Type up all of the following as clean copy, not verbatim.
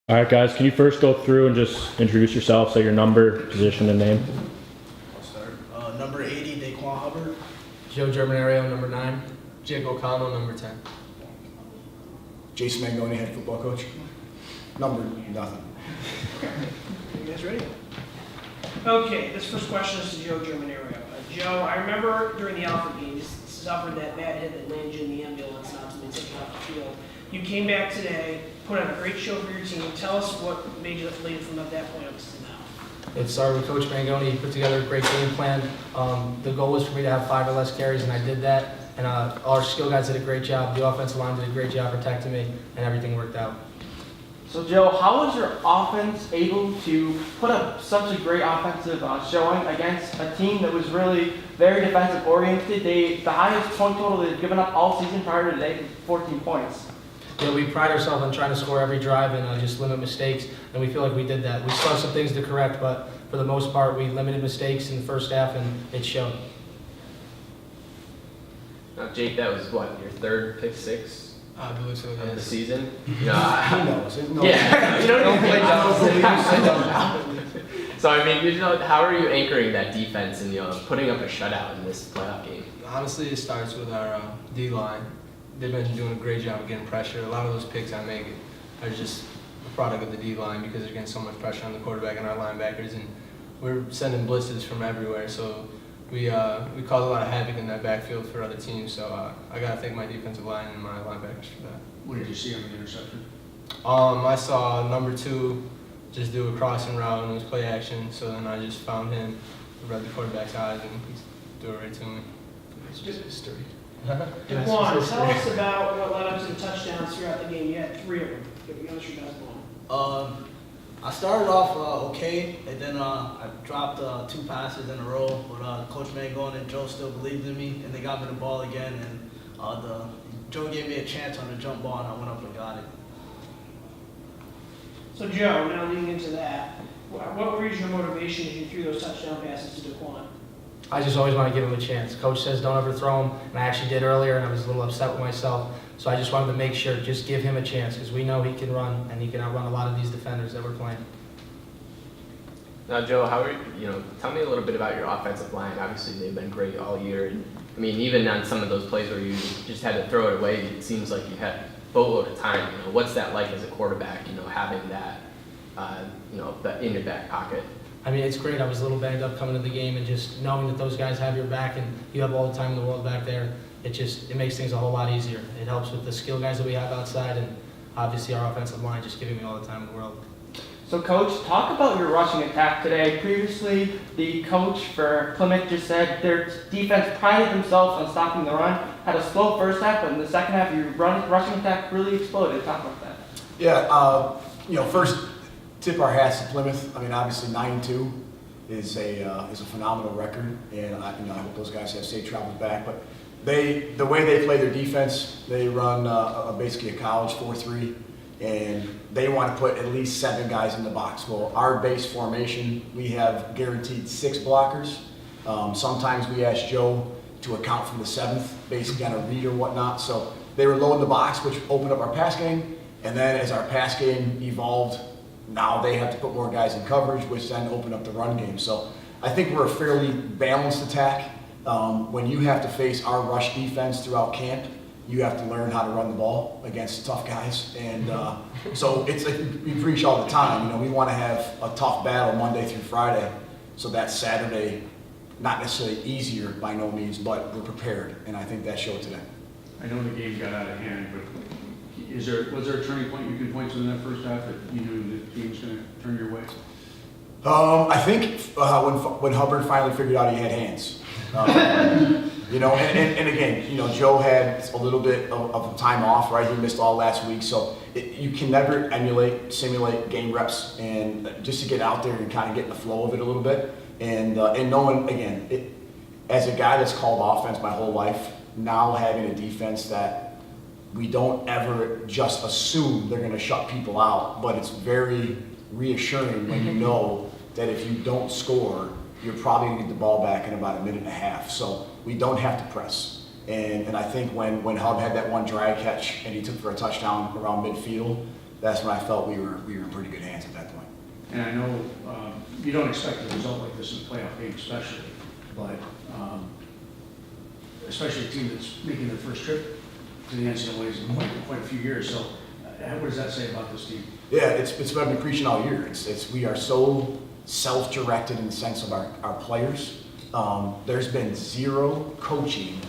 All right, guys, can you first go through and just introduce yourself, say your number, position, and name? I'll start. Number 80, Daquan Hubbard. Joe Germanario, number 9. Jake O'Connell, number 10. Jason Mangoni, head football coach. Number nothing. You guys ready? Okay, this first question is to Joe Germanario. Joe, I remember during the Alfred game, you suffered that bad hit that landed you in the ambulance, not to be taken off the field. You came back today, put on a great show for your team. Tell us what made you lead from at that point up to now. It started with Coach Mangoni. He put together a great game plan. The goal was for me to have 5 or less carries, and I did that. And our skill guys did a great job. The offensive line did a great job protecting me, and everything worked out. So Joe, how was your offense able to put up such a great offensive showing against a team that was really very defensive oriented? The highest point total they've given up all season prior to today was 14 points. Yeah, we pride ourselves on trying to score every drive and just limit mistakes, and we feel like we did that. We still have some things to correct, but for the most part, we limited mistakes in the first half, and it showed. Now, Jake, that was what, your third pick six I believe so, of the season? He knows. Yeah, you don't even play So I mean, how are you anchoring that defense and putting up a shutout in this playoff game? Honestly, it starts with our D-line. They've been doing a great job of getting pressure. A lot of those picks I make are just a product of the D-line because they're getting so much pressure on the quarterback and our linebackers, and we're sending blitzes from everywhere. So we cause a lot of havoc in that backfield for other teams. So I gotta thank my defensive line and my linebackers for that. What did you see on the interception? I saw number 2 just do a crossing route and it was play action. So then I just found him, read the quarterback's eyes, and he threw it right to me. It's just history. Daquan, tell us about what led up to the touchdowns throughout the game. You had 3 of them. Give us your best one. I started off okay, and then I dropped 2 passes in a row, but Coach Mangoni and Joe still believed in me, and they got me the ball again, and Joe gave me a chance on the jump ball, and I went up and got it. So Joe, now leading into that, what was your motivation as you threw those touchdown passes to Daquan? I just always want to give him a chance. Coach says don't ever throw him, and I actually did earlier, and I was a little upset with myself. So I just wanted to make sure, just give him a chance, because we know he can run, and he can outrun a lot of these defenders that we're playing. Now, Joe, tell me a little bit about your offensive line. Obviously, they've been great all year. And, I mean, even on some of those plays where you just had to throw it away, it seems like you had a boatload of time. What's that like as a quarterback, having that, in your back pocket? I mean, it's great. I was a little banged up coming to the game, and just knowing that those guys have your back and you have all the time in the world back there, it makes things a whole lot easier. It helps with the skill guys that we have outside, and obviously our offensive line just giving me all the time in the world. So Coach, talk about your rushing attack today. Previously, the coach for Plymouth just said their defense prided themselves on stopping the run. Had a slow first half, but in the second half, your rushing attack really exploded. Talk about that. Yeah, first tip our hats to Plymouth. I mean, obviously 9-2 is a phenomenal record, and I hope those guys have safe travels back. But the way they play their defense, they run basically a college 4-3. And they want to put at least 7 guys in the box. Well, our base formation, we have guaranteed 6 blockers. Sometimes we ask Joe to account for the 7th, basically on a read or whatnot. So they were low in the box, which opened up our pass game. And then as our pass game evolved, now they have to put more guys in coverage, which then opened up the run game. So I think we're a fairly balanced attack. When you have to face our rush defense throughout camp, you have to learn how to run the ball against tough guys. And so it's like we preach all the time, we want to have a tough battle Monday through Friday, so that Saturday, not necessarily easier by no means, but we're prepared, and I think that showed today. I know the game got out of hand, but was there a turning point you can point to in that first half that you knew the team was going to turn your way? I think when Hubbard finally figured out he had hands. And again, Joe had a little bit of time off, right? He missed all last week, so you can never simulate game reps, and just to get out there and kind of get in the flow of it a little bit, and knowing, again, as a guy that's called offense my whole life, now having a defense that we don't ever just assume they're going to shut people out, but it's very reassuring when you know that if you don't score, you're probably going to get the ball back in about 1.5 minutes. So we don't have to press. And I think when Hub had that one drag catch and he took for a touchdown around midfield, that's when I felt we were in pretty good hands at that point. And I know you don't expect a result like this in a playoff game especially, but especially a team that's making their first trip to the NCAAs in quite a few years. So what does that say about this team? Yeah, it's what I've been preaching all year. We are so self-directed in the sense of our players. There's been zero coaching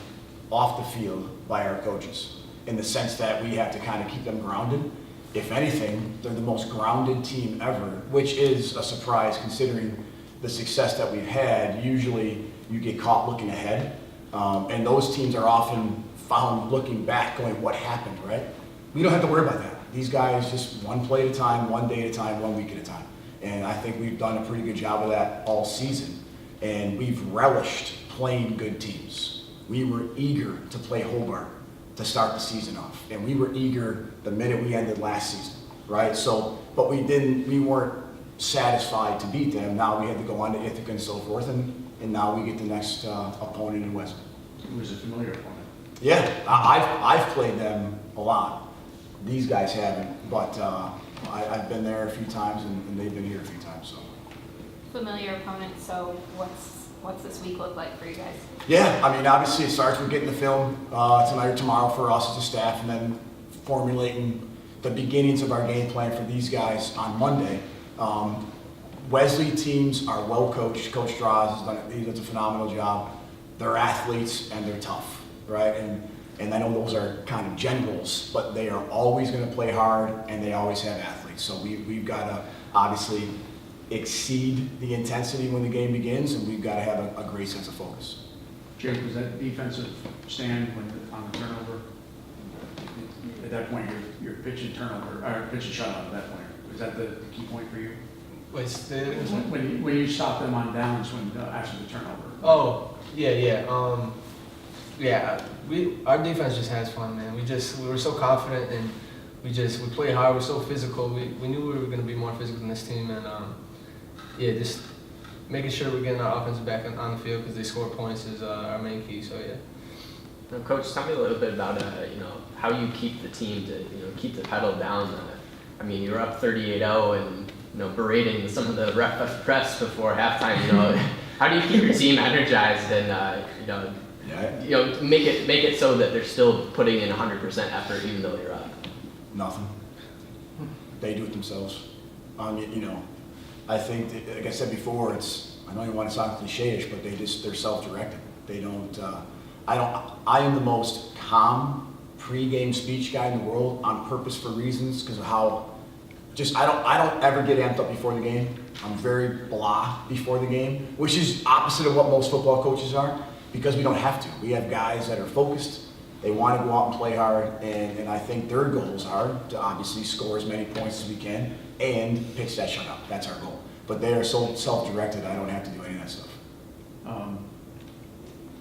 off the field by our coaches in the sense that we have to kind of keep them grounded. If anything, they're the most grounded team ever, which is a surprise considering the success that we've had. Usually you get caught looking ahead, and those teams are often found looking back going, what happened, right? We don't have to worry about that. These guys just one play at a time, one day at a time, 1 week at a time. And I think we've done a pretty good job of that all season. And we've relished playing good teams. We were eager to play Hobart to start the season off. And we were eager the minute we ended last season, right? So, but we weren't satisfied to beat them. Now we had to go on to Ithaca and so forth, and now we get the next opponent in West. It was a familiar opponent. Yeah, I've played them a lot. These guys haven't, but I've been there a few times, and they've been here a few times. So Familiar opponent. So what's this week look like for you guys? yeah, I mean, obviously it starts with getting the film tonight or tomorrow for us as a staff, and then formulating the beginnings of our game plan for these guys on Monday. Wesley teams are well coached. Coach Strauss does a phenomenal job. They're athletes and they're tough, right? And I know those are kind of generals, but they are always going to play hard, and they always have athletes. So we've got to obviously exceed the intensity when the game begins, and we've got to have a great sense of focus. Jake, was that defensive stand on the turnover? At that point, you're pitching turnover, or pitching shutout at that point. Was that the key point for you? Wait, When you stop them on downs after the turnover? oh, yeah. Our defense just has fun, man. We were so confident, and we play hard. We're so physical. We knew we were going to be more physical than this team, and just making sure we're getting our offense back on the field because they score points is our main key. So yeah. Now, Coach, tell me a little bit about how you keep the team to keep the pedal down. I mean, you're up 38-0 and berating some of the refs before halftime. How do you keep your team energized and make it so that they're still putting in 100% effort even though you're up? Nothing. They do it themselves. I think, like I said before, I don't even want to sound cliche-ish, but they're self-directed. They don't. I am the most calm pre-game speech guy in the world on purpose for reasons because of how. I don't ever get amped up before the game. I'm very blah before the game, which is opposite of what most football coaches are because we don't have to. We have guys that are focused. They want to go out and play hard, and I think their goals are to obviously score as many points as we can and pitch that shutout. That's our goal. But they are so self-directed, I don't have to do any of that stuff.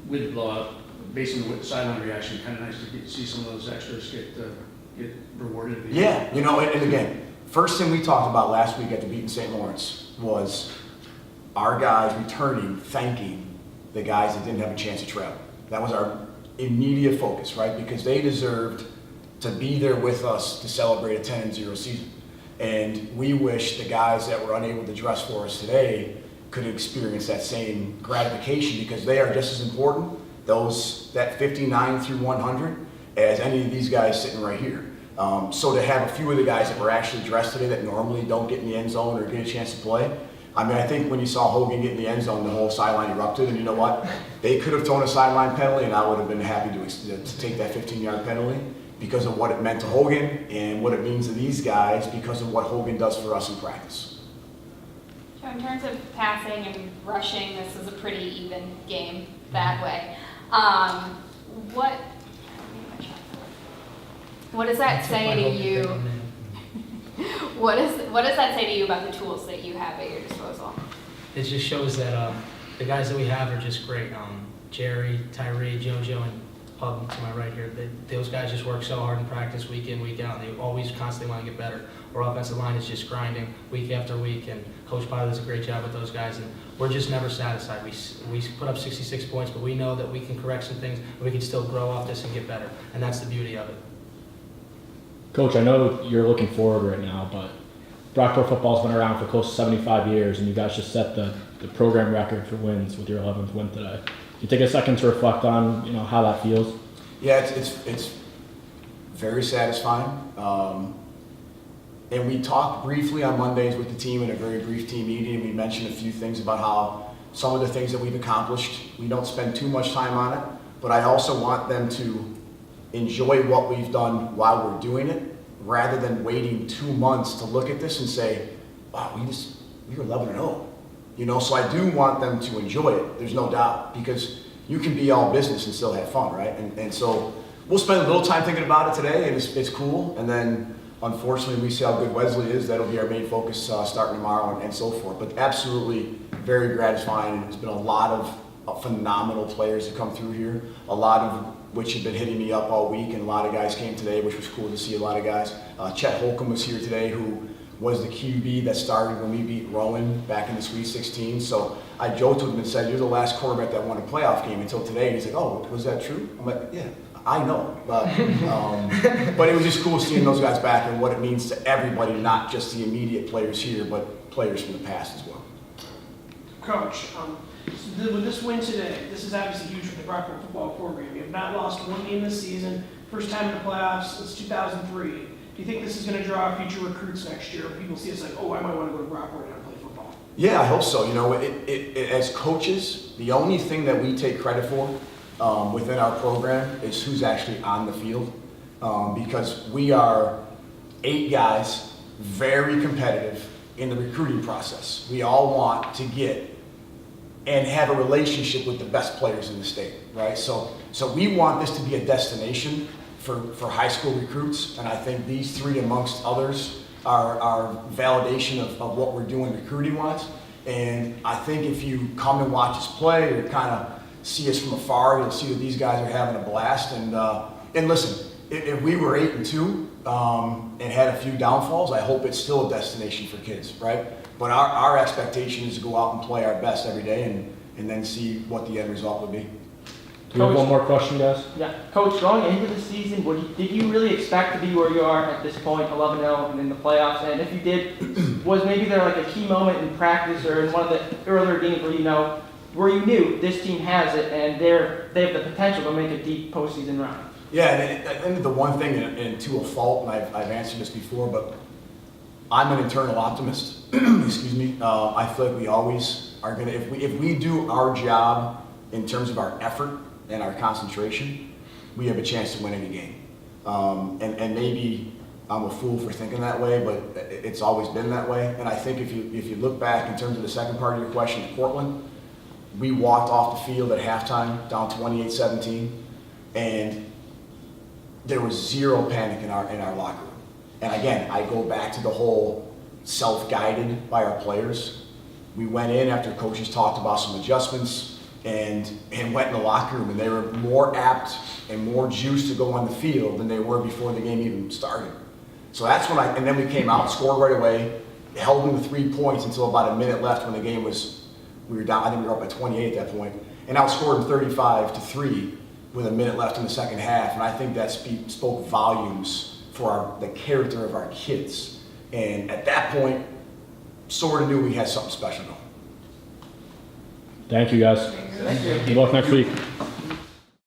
With the blowout, based on the sideline reaction, kind of nice to see some of those extras get rewarded. Yeah, and again, first thing we talked about last week at the Beaton St. Lawrence was our guys returning, thanking the guys that didn't have a chance to travel. That was our immediate focus, right? Because they deserved to be there with us to celebrate a 10-0 season. And we wish the guys that were unable to dress for us today could experience that same gratification because they are just as important, that 59 through 100, as any of these guys sitting right here. So to have a few of the guys that were actually dressed today that normally don't get in the end zone or get a chance to play, I think when you saw Hogan get in the end zone, the whole sideline erupted, and you know what? They could have thrown a sideline penalty, and I would have been happy to take that 15-yard penalty because of what it meant to Hogan and what it means to these guys because of what Hogan does for us in practice. So in terms of passing and rushing, this is a pretty even game that way. What does that say to you? What does that say to you about the tools that you have at your disposal? It just shows that the guys that we have are just great. Jerry, Tyree, JoJo, and Hub to my right here. Those guys just work so hard in practice week in, week out. They always constantly want to get better. Our offensive line is just grinding week after week, and Coach Pilot does a great job with those guys. And we're just never satisfied. We put up 66 points, but we know that we can correct some things, and we can still grow off this and get better. And that's the beauty of it. Coach, I know you're looking forward right now, but Brockport football's been around for close to 75 years, and you guys just set the program record for wins with your 11th win today. Can you take a second to reflect on how that feels? Yeah, it's very satisfying. And we talked briefly on Mondays with the team in a very brief team meeting, and we mentioned a few things about how some of the things that we've accomplished, we don't spend too much time on it, but I also want them to enjoy what we've done while we're doing it, rather than waiting 2 months to look at this and say, wow, we were 11-0. So I do want them to enjoy it, there's no doubt, because you can be all business and still have fun, right? And so we'll spend a little time thinking about it today, and it's cool, and then unfortunately we see how good Wesley is. That'll be our main focus starting tomorrow and so forth. But absolutely very gratifying. There's been a lot of phenomenal players that come through here, a lot of which have been hitting me up all week, and a lot of guys came today, which was cool to see a lot of guys. Chet Holcomb was here today, who was the QB that started when we beat Rowan back in the Sweet 16. So I joked with him and said, you're the last quarterback that won a playoff game until today. And he's like, oh, was that true? I'm like, yeah, I know. But it was just cool seeing those guys back and what it means to everybody, not just the immediate players here, but players from the past as well. Coach, with this win today, this is obviously huge for the Brockport football program. You have not lost one game this season, first time in the playoffs since 2003. Do you think this is going to draw future recruits next year? People see us like, oh, I might want to go to Brockport and play football. Yeah, I hope so. As coaches, the only thing that we take credit for within our program is who's actually on the field, because we are 8 guys, very competitive in the recruiting process. We all want to get and have a relationship with the best players in the state, right? So we want this to be a destination for high school recruits, and I think these 3 amongst others are validation of what we're doing recruiting-wise. And I think if you come and watch us play or kind of see us from afar, you'll see that these guys are having a blast. And listen, if we were 8-2 and had a few downfalls, I hope it's still a destination for kids, right? But our expectation is to go out and play our best every day and then see what the end result would be. Do we have one more question, guys? Yeah, Coach, going into the season, did you really expect to be where you are at this point, 11-0 and in the playoffs? And if you did, was maybe there like a key moment in practice or in one of the earlier games where you knew this team has it and they have the potential to make a deep postseason run? Yeah, and the one thing, and to a fault, and I've answered this before, but I'm an internal optimist. Excuse me. I feel like we always are gonna, if we do our job in terms of our effort and our concentration, we have a chance to win any game. And maybe I'm a fool for thinking that way, but it's always been that way. And I think if you look back in terms of the second part of your question, Portland, we walked off the field at halftime down 28-17, and there was zero panic in our locker room. And again, I go back to the whole self-guided by our players. We went in after coaches talked about some adjustments and went in the locker room, and they were more apt and more juiced to go on the field than they were before the game even started. So that's when and then we came out, scored right away, held them to 3 points until about a minute left when the game we were down, I think we were up by 28 at that point, and outscored them 35-3 with a minute left in the second half. And I think that spoke volumes for the character of our kids. And at that point, sort of knew we had something special going. Thank you, guys. Thank you. Good luck next week.